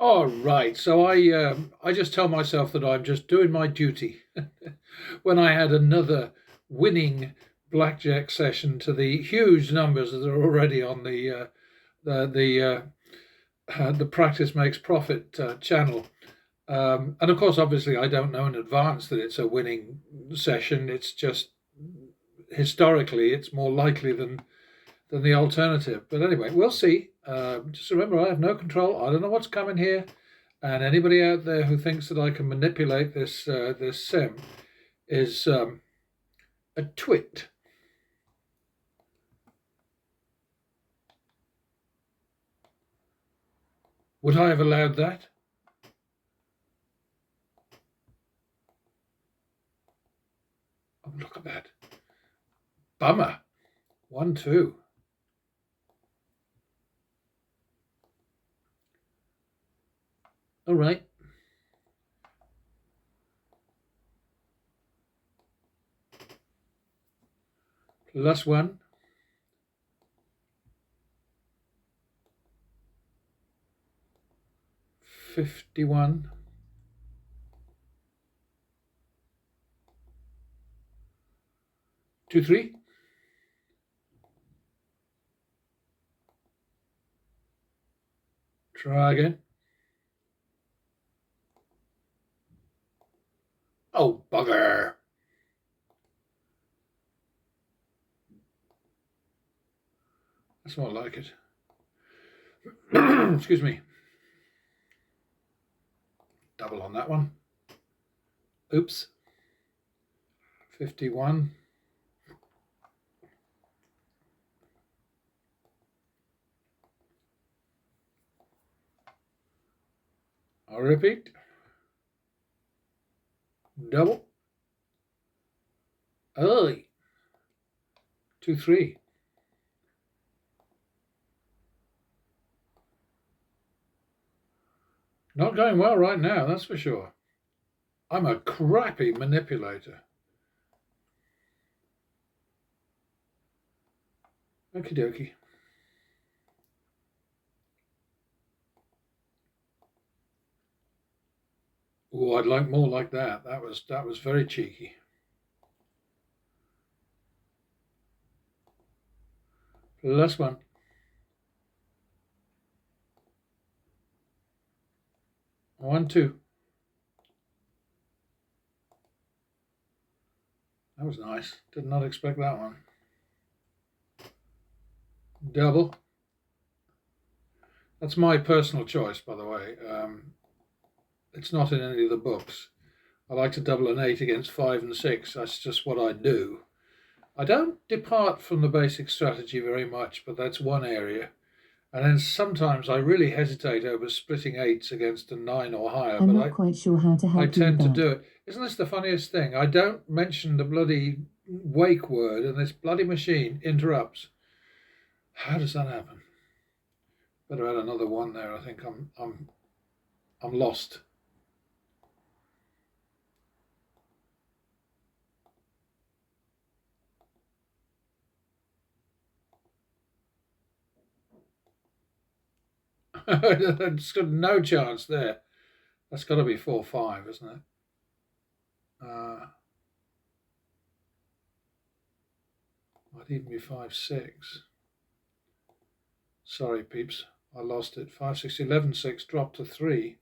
All right. So I just tell myself that I'm just doing my duty. When I had another winning blackjack session to the huge numbers that are already on the practice makes profit channel. And of course, obviously, I don't know in advance that it's a winning session. It's just historically, it's more likely than the alternative. But anyway, we'll see. Just remember, I have no control. I don't know what's coming here. And anybody out there who thinks that I can manipulate this sim is a twit. Would I have allowed that? Oh, look at that. Bummer. 1, 2. All right. +1. 51. 2, 3. Try again. Oh, bugger. That's not like it. Excuse me. Double on that one. Oops. 51. I'll repeat. Double. Early. 2, 3. Not going well right now, that's for sure. I'm a crappy manipulator. Okie dokie. Oh, I'd like more like that. That was very cheeky. +1. 1, 2. That was nice. Did not expect that one. Double. That's my personal choice, by the way. It's not in any of the books. I like to double an 8 against 5 and 6. That's just what I do. I don't depart from the basic strategy very much, but that's one area. And then sometimes I really hesitate over splitting 8s against a 9 or higher. I'm not quite sure how to help you. I tend to do it. Isn't this the funniest thing? I don't mention the bloody wake word, and this bloody machine interrupts. How does that happen? Better add another 1 there. I think I'm lost. It's got no chance there. That's got to be 4, 5, isn't it? Might even be 5, 6. Sorry, peeps. I lost it. 5, 6, 11, 6 dropped to 3.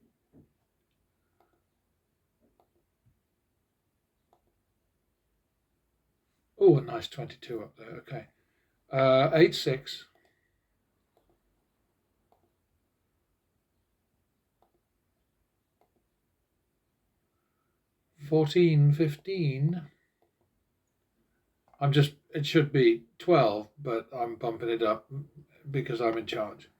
Oh, a nice 22 up there. Okay. 8, 6. 14, 15. It should be 12, but I'm bumping it up because I'm in charge.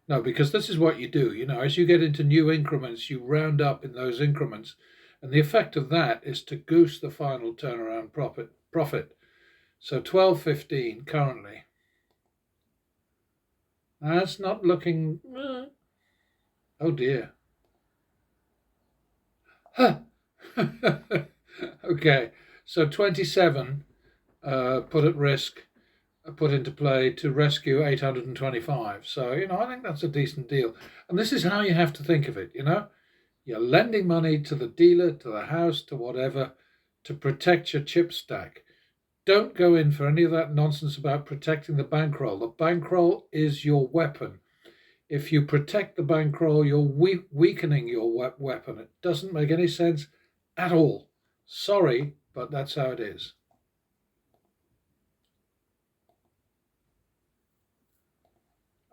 No, because this is what you do. As you get into new increments, you round up in those increments. And the effect of that is to goose the final turnaround profit. So 12, 15 currently. That's not looking. Oh dear. Huh. Okay, so 27 put at risk put into play to rescue 825. So, I think that's a decent deal. And this is how you have to think of it, You're lending money to the dealer, to the house, to whatever, to protect your chip stack. Don't go in for any of that nonsense about protecting the bankroll. The bankroll is your weapon. If you protect the bankroll, you're weakening your weapon. It doesn't make any sense at all. Sorry, but that's how it is.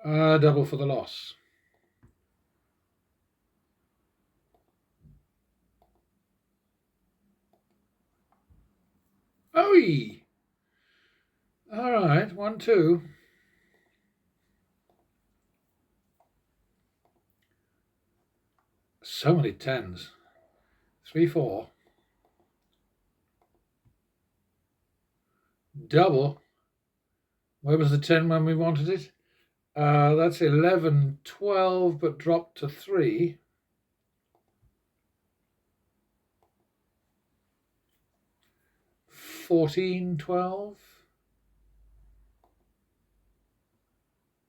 Double for the loss. Oh, all right, 1, 2. So many tens. 3, 4. Double. Where was the 10 when we wanted it? That's 11, 12, but dropped to 3. 14, 12.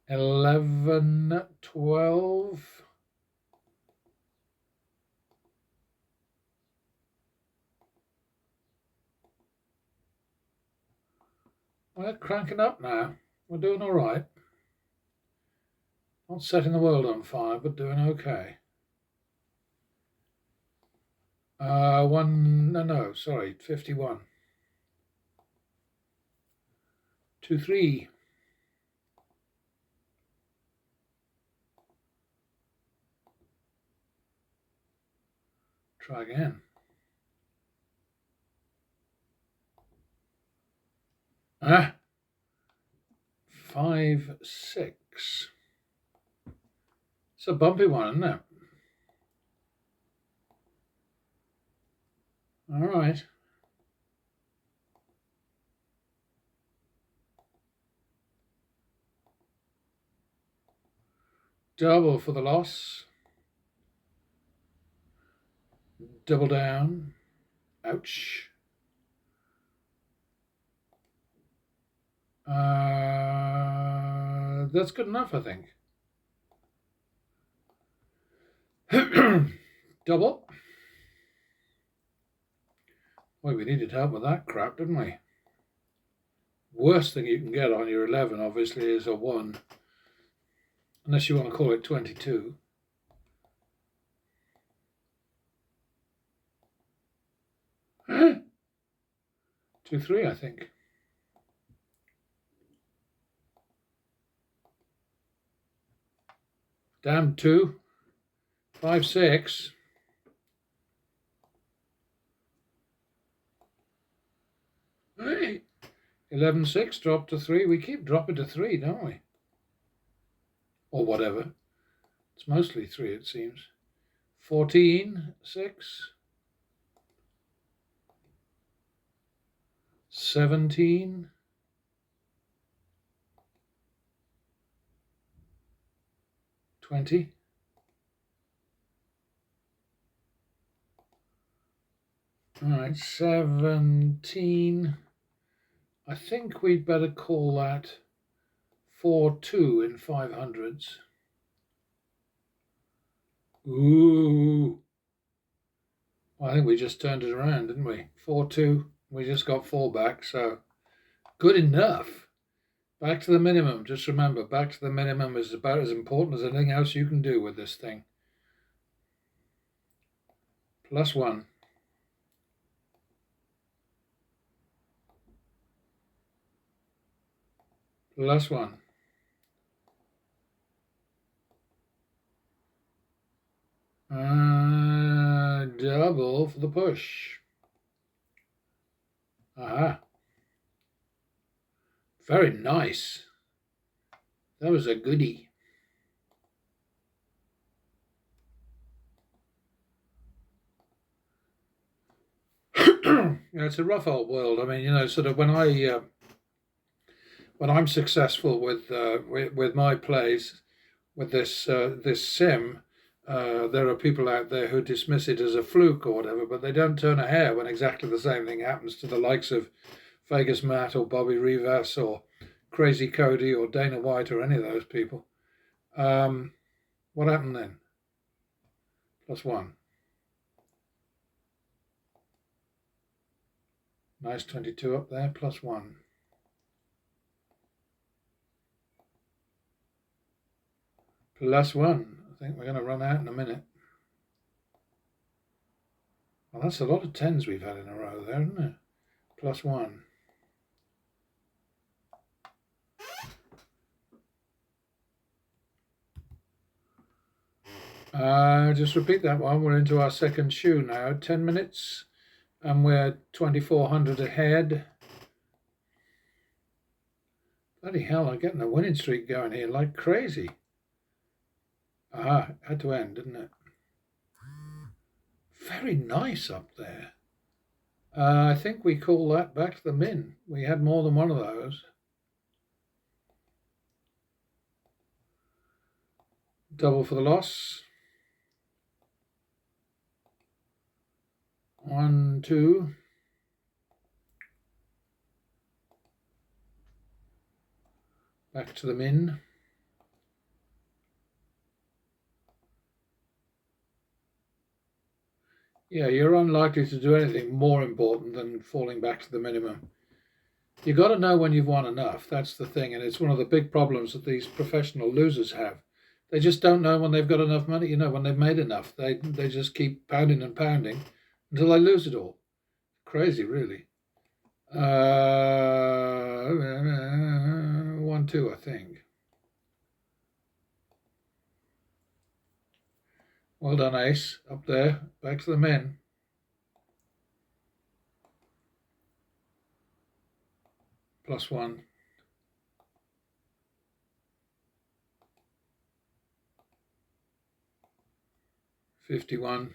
11, 12. We're cranking up now. We're doing all right. Not setting the world on fire, but doing okay. Sorry, 51. 2, 3. Try again. 5, 6. It's a bumpy one, isn't it? All right. Double for the loss. Double down. Ouch. That's good enough, I think. Double. Well, we needed help with that crap, didn't we? Worst thing you can get on your 11, obviously, is a 1. Unless you want to call it 22. 2, 3, I think. Down 2. 5, 6. Hey. 11, 6, drop to 3. We keep dropping to 3, don't we? Or whatever. It's mostly 3, it seems. 14, 6. 17. 20. All right, 17. I think we'd better call that 4-2 in 500s. Ooh. Well, I think we just turned it around, didn't we? 4-2. We just got 4 back, so good enough. Back to the minimum. Just remember, back to the minimum is about as important as anything else you can do with this thing. +1. +1. Double for the push. Aha. Very nice. That was a goodie. It's a rough old world. I mean, sort of when I'm successful with my plays, with this sim, there are people out there who dismiss it as a fluke or whatever, but they don't turn a hair when exactly the same thing happens to the likes of Vegas Matt or Bobby Rivas or Crazy Cody or Dana White or any of those people. What happened then? +1. Nice 22 up there, +1. +1. I think we're going to run out in a minute. Well, that's a lot of 10s we've had in a row there, isn't it? +1. Just repeat that one. We're into our second shoe now. 10 minutes, and we're 2,400 ahead. Bloody hell, I'm getting a winning streak going here like crazy. Aha, had to end, didn't it? Very nice up there. I think we call that back to the min. We had more than one of those. Double for the loss. 1, 2. Back to the min. Yeah, you're unlikely to do anything more important than falling back to the minimum. You've got to know when you've won enough. That's the thing. And it's one of the big problems that these professional losers have. They just don't know when they've got enough money, you know, when they've made enough. They just keep pounding and pounding until they lose it all. Crazy, really. 1, 2, I think. Well done, Ace. Up there. Back to the men. +1. +51.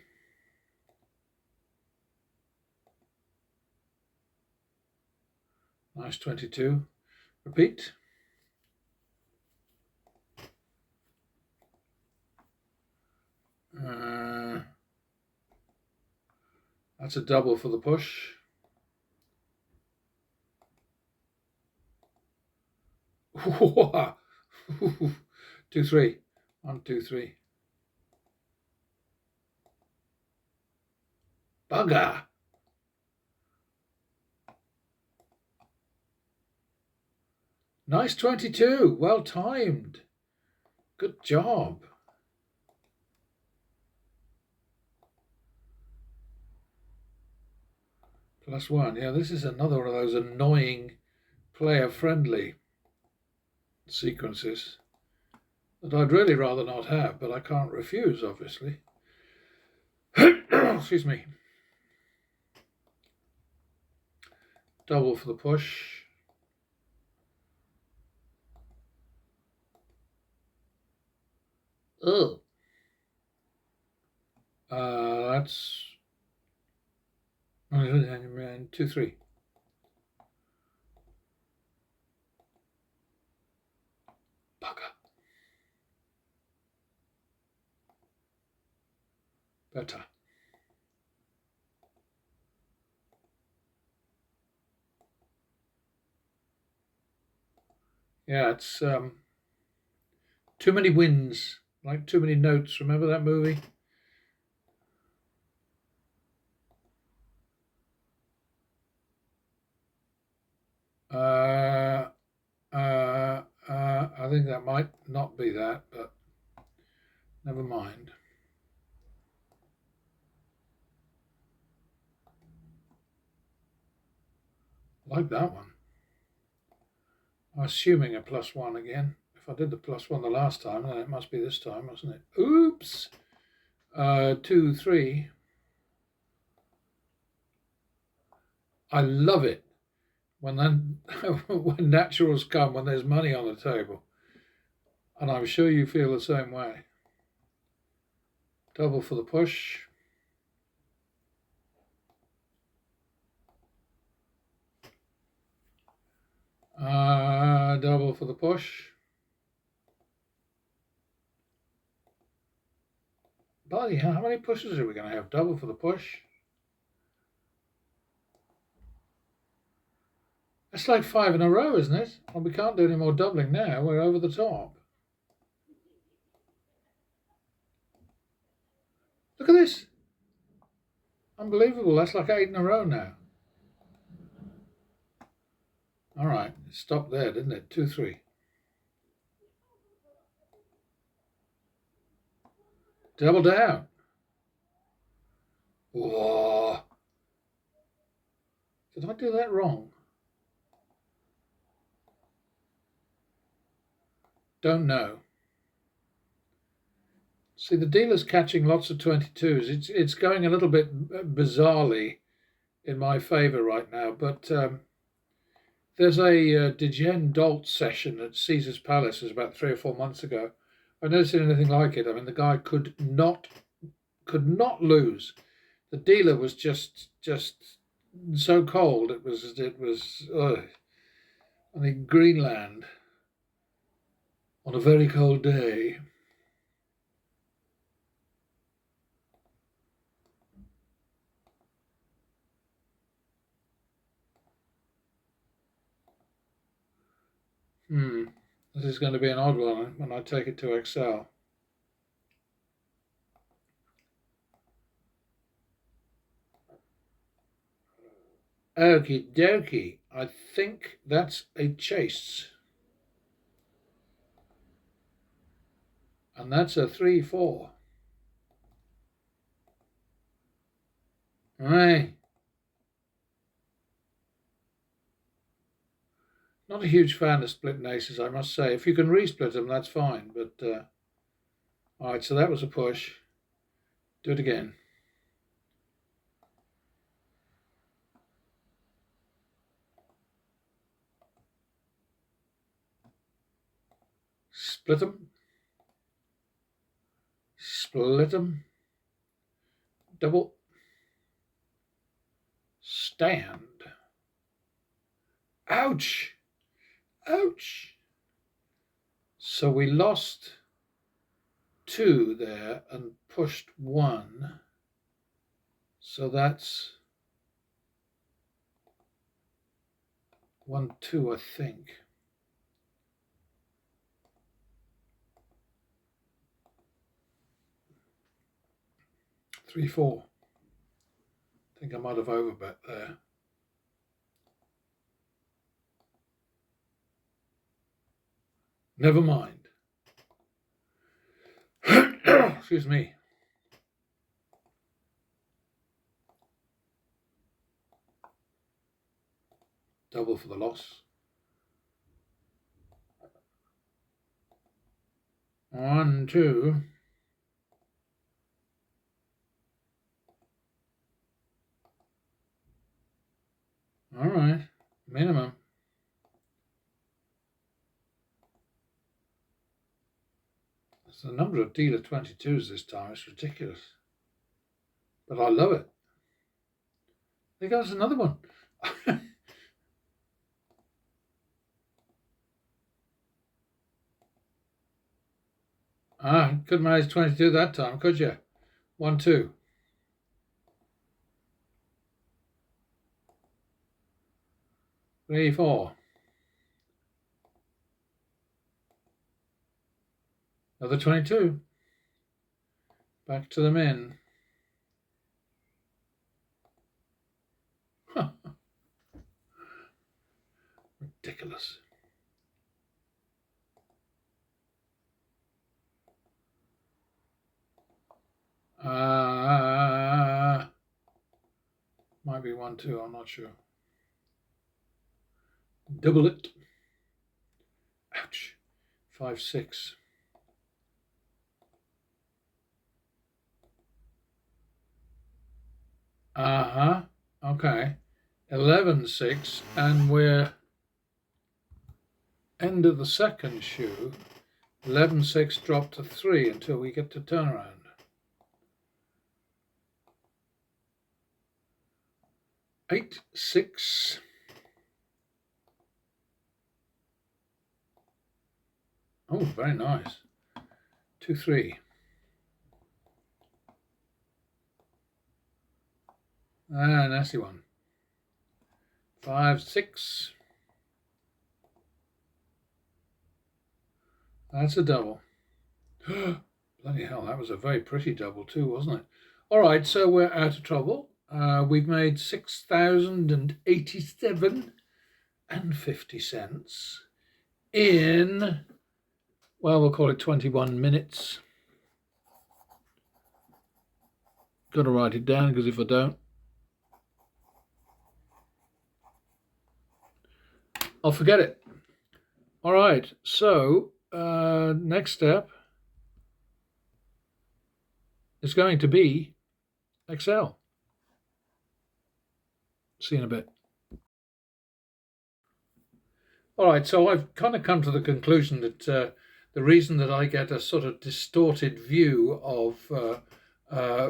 Nice 22. Repeat. That's a double for the push. 2, 3. 1, 2, 3. Bugger. Nice 22. Well timed. Good job. +1. Yeah, this is another one of those annoying player-friendly sequences that I'd really rather not have, but I can't refuse, obviously. Excuse me. Double for the push. Oh. That's 2, 3. Bugger. Better. Yeah, it's too many wins, like too many notes. Remember that movie? I think that might not be that, but never mind. I like that one. I'm assuming a +1 again. If I did the +1 the last time, then it must be this time, mustn't it? Oops. 2, 3. I love it when then when naturals come, when there's money on the table, and I'm sure you feel the same way. Double for the push. Double for the push. Bloody hell, how many pushes are we going to have? Double for the push. That's like 5 in a row, isn't it? Well, we can't do any more doubling now. We're over the top. Look at this. Unbelievable. That's like 8 in a row now. All right. Stopped there, didn't it? 2, 3. Double down. Whoa. Did I do that wrong? Don't know. See, the dealer's catching lots of 22s. It's going a little bit bizarrely in my favour right now, but there's a Degen Dolt session at Caesar's Palace. It was about 3 or 4 months ago. I've never seen anything like it. I mean, the guy could not lose. The dealer was just so cold. It was I mean, Greenland on a very cold day. This is going to be an odd one when I take it to Excel. Okie dokie. I think that's a chase. And that's a 3-4. Right. Not a huge fan of splitting aces, I must say. If you can resplit them, that's fine. But all right, so that was a push. Do it again. Split them. Split them. Double. Stand. Ouch. Ouch. So we lost 2 there and pushed 1. So that's 1, 2, I think. Three, 4. I think I might have overbet there. Never mind. Excuse me. Double for the loss. 1, 2. All right, minimum. There's a number of dealer 22s this time. It's ridiculous. But I love it. There goes another one. Couldn't manage 22 that time, could you? 1, 2. Three, 4. Another 22. Back to the min. Ridiculous. Might be 1, 2. I'm not sure. Double it. Ouch. 5, 6. Okay. 11, 6, and we're end of the second shoe. 11, 6 drop to 3 until we get to turnaround. 8, 6. Oh, very nice. 2, 3. Nasty one. 5, 6. That's a double. Bloody hell, that was a very pretty double too, wasn't it? All right, so we're out of trouble. We've made 6,087 and 50 cents in, well, we'll call it 21 minutes. Got to write it down because if I don't, I'll forget it. All right, so next step is going to be Excel. See you in a bit. All right, so I've kind of come to the conclusion that the reason that I get a sort of distorted view of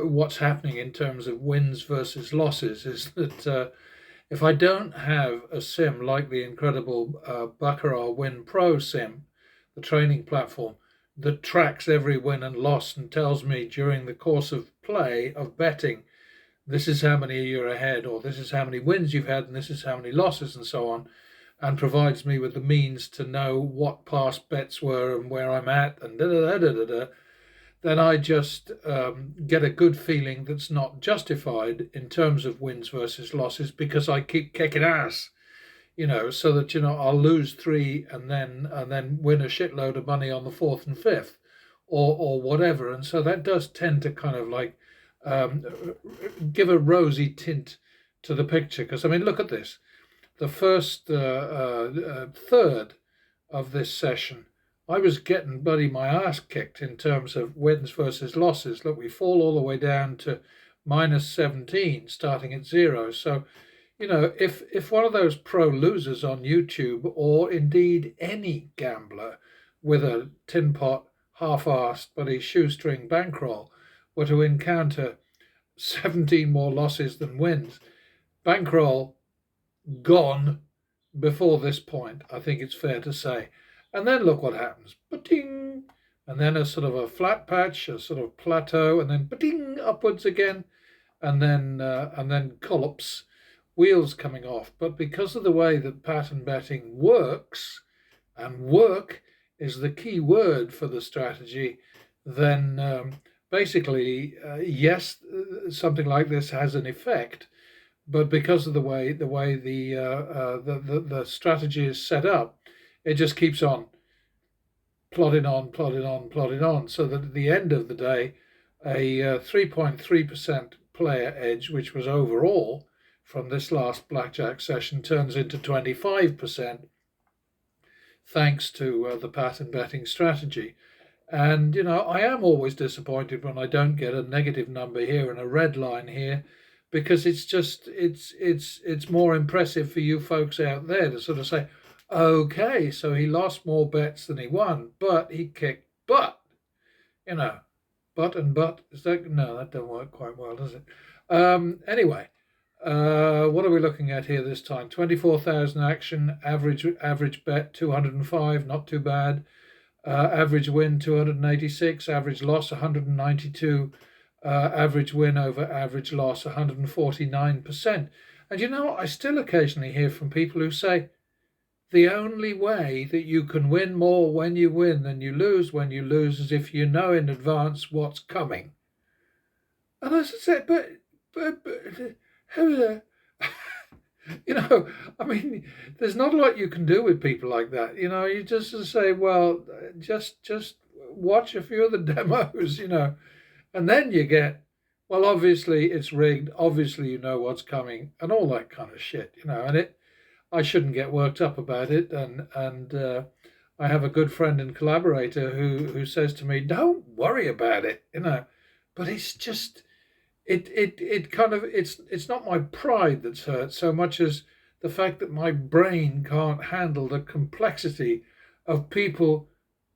what's happening in terms of wins versus losses is that if I don't have a sim like the incredible Baccarat Win Pro sim, the training platform, that tracks every win and loss and tells me during the course of play of betting, this is how many you're ahead, or this is how many wins you've had, and this is how many losses, and so on, and provides me with the means to know what past bets were and where I'm at, and then I just get a good feeling that's not justified in terms of wins versus losses because I keep kicking ass, so that I'll lose three and then win a shitload of money on the fourth and fifth, or whatever, and so that does tend to kind of like give a rosy tint to the picture. Because I mean, look at this. The first third of this session, I was getting my ass kicked in terms of wins versus losses. Look, we fall all the way down to minus 17, starting at 0. So, if one of those pro losers on YouTube, or indeed any gambler with a tin pot, half-arsed but a shoestring bankroll, were to encounter 17 more losses than wins, bankroll gone before this point, I think it's fair to say. And then look what happens. Ba-ding! And then a sort of a flat patch, a sort of plateau, and then ba-ding, upwards again, and then collapse, wheels coming off. But because of the way that pattern betting works, and work is the key word for the strategy, then basically, yes, something like this has an effect. But because of the way the strategy is set up, it just keeps on plodding on, so that at the end of the day, a 3.3% player edge, which was overall from this last blackjack session, turns into 25%, thanks to the pattern betting strategy. And I am always disappointed when I don't get a negative number here and a red line here, because it's more impressive for you folks out there to sort of say, okay, so he lost more bets than he won, but he kicked butt. Butt and butt, is that, no, that don't work quite well, does it? Anyway, what are we looking at here this time? 24,000 action, average bet 205, not too bad. Average win 286, average loss 192. Average win over average loss 149%. And I still occasionally hear from people who say the only way that you can win more when you win than you lose when you lose is if you know in advance what's coming. And I say, but how I mean, there's not a lot you can do with people like that. You just say, well, just watch a few of the demos, and then you get, well, obviously it's rigged, obviously you know what's coming, and all that kind of shit, and I shouldn't get worked up about it, and I have a good friend and collaborator who says to me, don't worry about it, but it's just, it kind of, it's not my pride that's hurt so much as the fact that my brain can't handle the complexity of people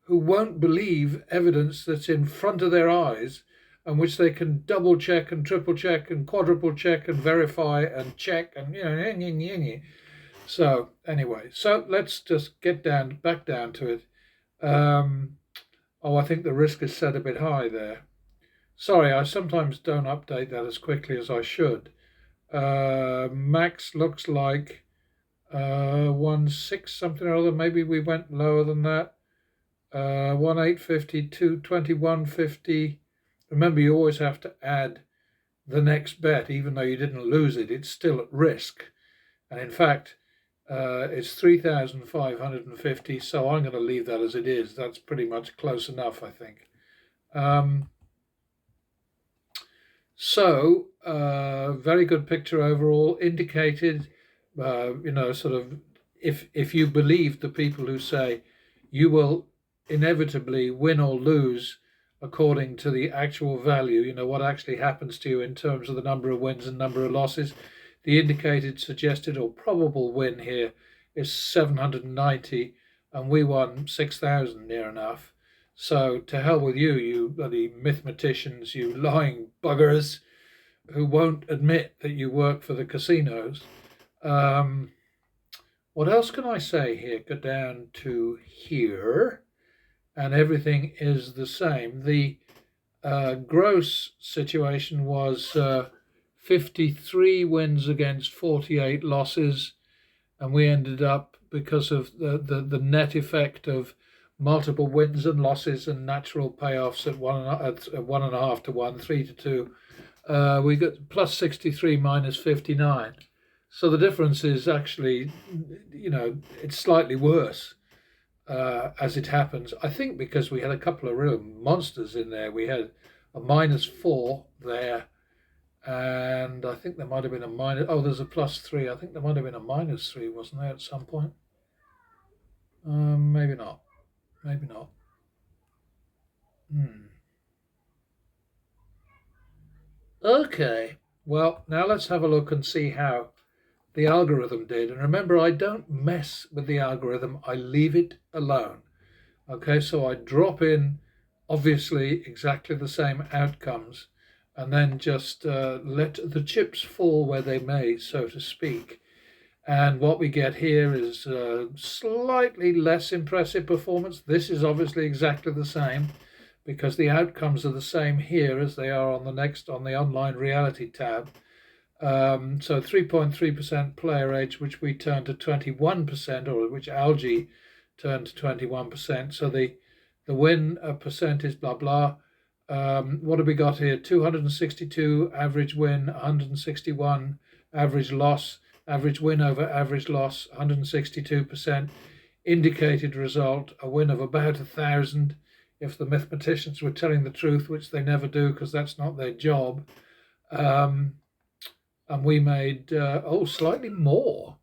who won't believe evidence that's in front of their eyes, and which they can double check and triple check and quadruple check and verify and check and So anyway, so let's just get back down to it. I think the risk is set a bit high there. Sorry, I sometimes don't update that as quickly as I should. Max looks like 1.6 something or other. Maybe we went lower than that. 1850, 221.50. Remember, you always have to add the next bet, even though you didn't lose it. It's still at risk. And in fact, it's 3,550. So I'm going to leave that as it is. That's pretty much close enough, I think. Very good picture overall. Indicated, sort of, if you believe the people who say you will inevitably win or lose according to the actual value, what actually happens to you in terms of the number of wins and number of losses, the indicated, suggested, or probable win here is 790, and we won 6,000 near enough. So to hell with you, you bloody mathematicians, you lying buggers who won't admit that you work for the casinos. What else can I say here? Go down to here, and everything is the same. The gross situation was 53 wins against 48 losses, and we ended up, because of the net effect of multiple wins and losses and natural payoffs at 1.5 to 1, 3 to 2. We got plus 63 minus 59. So the difference is actually, it's slightly worse as it happens. I think because we had a couple of real monsters in there. We had a -4 there, and I think there might have been a minus. Oh, there's a +3. I think there might have been a -3, wasn't there, at some point? Maybe not. Maybe not. Okay. Well, now let's have a look and see how the algorithm did. And remember, I don't mess with the algorithm. I leave it alone. Okay, so I drop in, obviously, exactly the same outcomes, and then just let the chips fall where they may, so to speak. And what we get here is slightly less impressive performance. This is obviously exactly the same, because the outcomes are the same here as they are on the online reality tab. So 3.3% player edge, which we turned to 21%, or which algae turned to 21%. So the win percent is blah blah. What have we got here? 262 average win, 161 average loss. Average win over average loss, 162%. Indicated result, a win of about 1,000. If the mathematicians were telling the truth, which they never do because that's not their job. And we made, slightly more,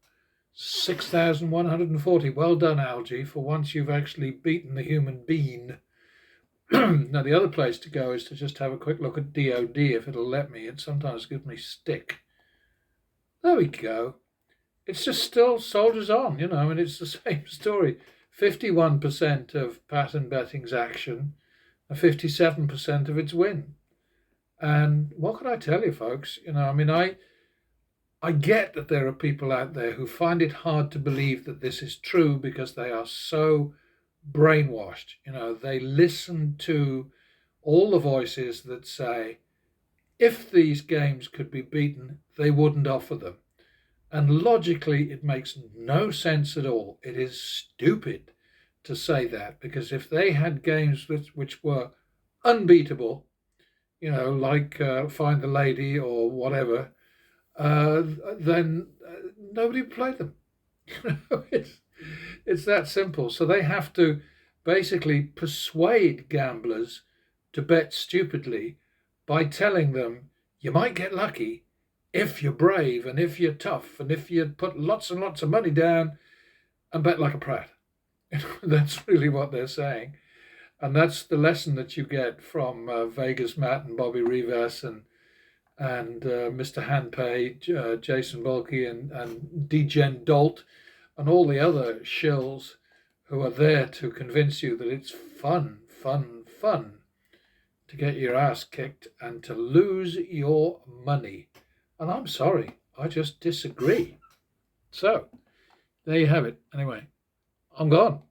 6,140. Well done, Algae, for once you've actually beaten the human being. Now, the other place to go is to just have a quick look at DOD, if it'll let me. It sometimes gives me stick. There we go. It's just still soldiers on, it's the same story. 51% of pattern betting's action, and 57% of its win. And what can I tell you, folks? I get that there are people out there who find it hard to believe that this is true because they are so brainwashed. They listen to all the voices that say, if these games could be beaten, they wouldn't offer them. And logically, it makes no sense at all. It is stupid to say that, because if they had games which were unbeatable, like Find the Lady or whatever, then nobody played them. It's that simple. So they have to basically persuade gamblers to bet stupidly by telling them you might get lucky if you're brave and if you're tough and if you put lots and lots of money down and bet like a prat. That's really what they're saying. And that's the lesson that you get from Vegas Matt and Bobby Rivas and Mr. Handpay, Jason Bulkey and Degen Dolt and all the other shills who are there to convince you that it's fun to get your ass kicked and to lose your money. And I'm sorry, I just disagree. So, there you have it. Anyway, I'm gone.